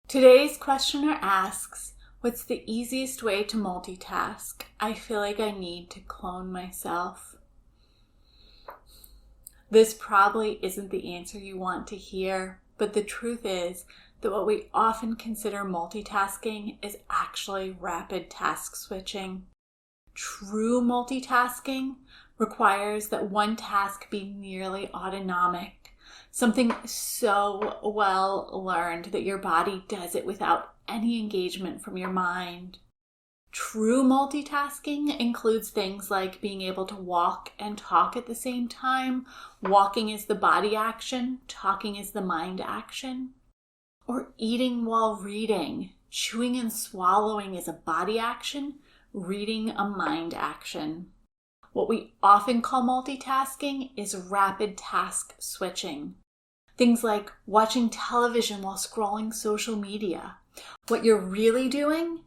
Today's questioner asks, what's the easiest way to multitask? I feel like I need to clone myself. This probably isn't the answer you want to hear, but the truth is that what we often consider multitasking is actually rapid task switching. True multitasking requires that one task be nearly autonomic, something so well learned that your body does it without any engagement from your mind. True multitasking includes things like being able to walk and talk at the same time. Walking is the body action, talking is the mind action. Or eating while reading. Chewing and swallowing is a body action, reading a mind action. What we often call multitasking is rapid task switching. Things like watching television while scrolling social media. What you're really doing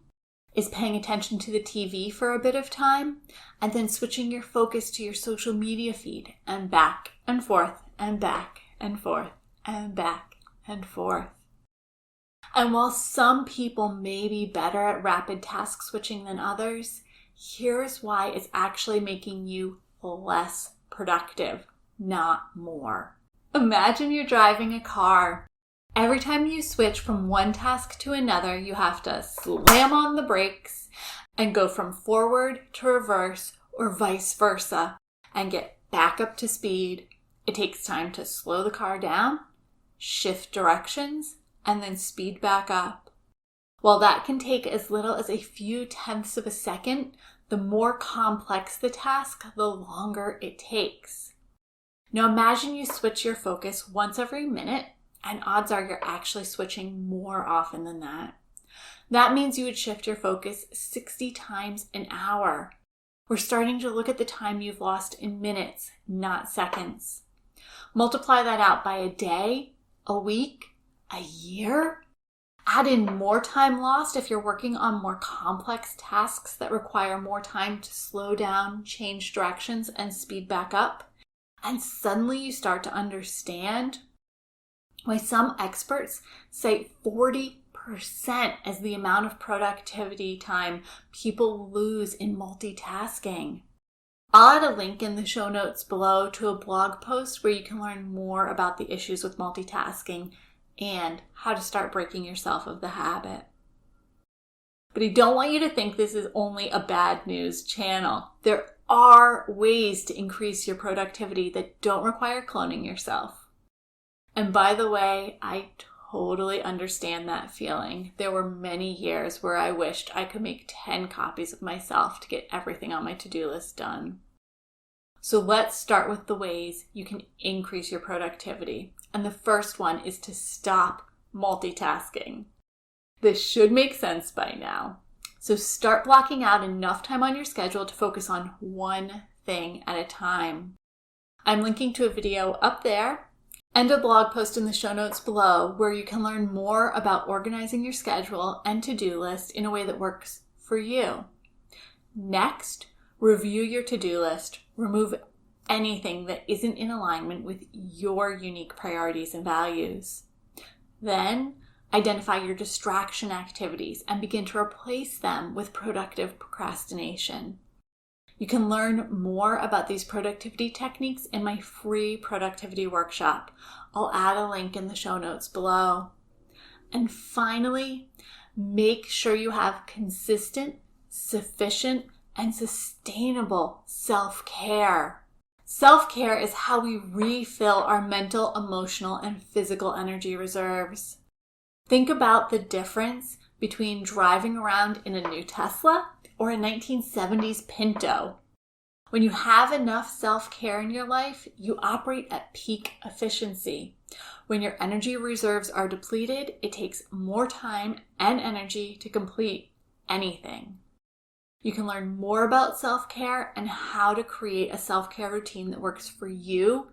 is paying attention to the TV for a bit of time and then switching your focus to your social media feed and back and forth and back and forth and back and forth. And while some people may be better at rapid task switching than others, here's why it's actually making you less productive, not more. Imagine you're driving a car. Every time you switch from one task to another, you have to slam on the brakes and go from forward to reverse or vice versa and get back up to speed. It takes time to slow the car down, shift directions, and then speed back up. While that can take as little as a few tenths of a second, the more complex the task, the longer it takes. Now imagine you switch your focus once every minute, and odds are you're actually switching more often than that. That means you would shift your focus 60 times an hour. We're starting to look at the time you've lost in minutes, not seconds. Multiply that out by a day, a week, a year. Add in more time lost if you're working on more complex tasks that require more time to slow down, change directions, and speed back up. And suddenly you start to understand why some experts cite 40% as the amount of productivity time people lose in multitasking. I'll add a link in the show notes below to a blog post where you can learn more about the issues with multitasking and how to start breaking yourself of the habit. But I don't want you to think this is only a bad news channel. There are ways to increase your productivity that don't require cloning yourself. And by the way, I totally understand that feeling. There were many years where I wished I could make 10 copies of myself to get everything on my to-do list done. So let's start with the ways you can increase your productivity. And the first one is to stop multitasking. This should make sense by now. So start blocking out enough time on your schedule to focus on one thing at a time. I'm linking to a video up there and a blog post in the show notes below where you can learn more about organizing your schedule and to-do list in a way that works for you. Next, review your to-do list. Remove anything that isn't in alignment with your unique priorities and values. Then, identify your distraction activities and begin to replace them with productive procrastination. You can learn more about these productivity techniques in my free productivity workshop. I'll add a link in the show notes below. And finally, make sure you have consistent, sufficient, and sustainable self-care. Self-care is how we refill our mental, emotional, and physical energy reserves. Think about the difference between driving around in a new Tesla or a 1970s Pinto. When you have enough self-care in your life, you operate at peak efficiency. When your energy reserves are depleted, it takes more time and energy to complete anything. You can learn more about self-care and how to create a self-care routine that works for you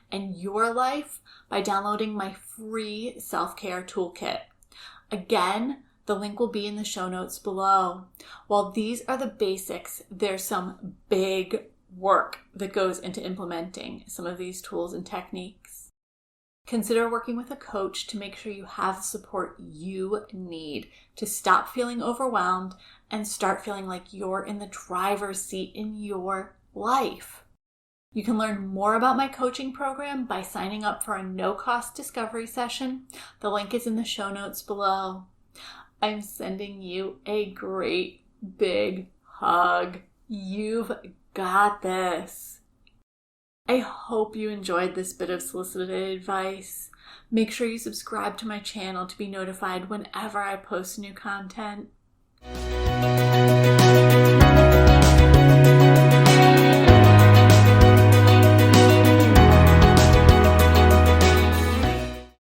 and your life by downloading my free self-care toolkit. Again, the link will be in the show notes below. While these are the basics, there's some big work that goes into implementing some of these tools and techniques. Consider working with a coach to make sure you have the support you need to stop feeling overwhelmed and start feeling like you're in the driver's seat in your life. You can learn more about my coaching program by signing up for a no-cost discovery session. The link is in the show notes below. I'm sending you a great big hug. You've got this. I hope you enjoyed this bit of solicited advice. Make sure you subscribe to my channel to be notified whenever I post new content.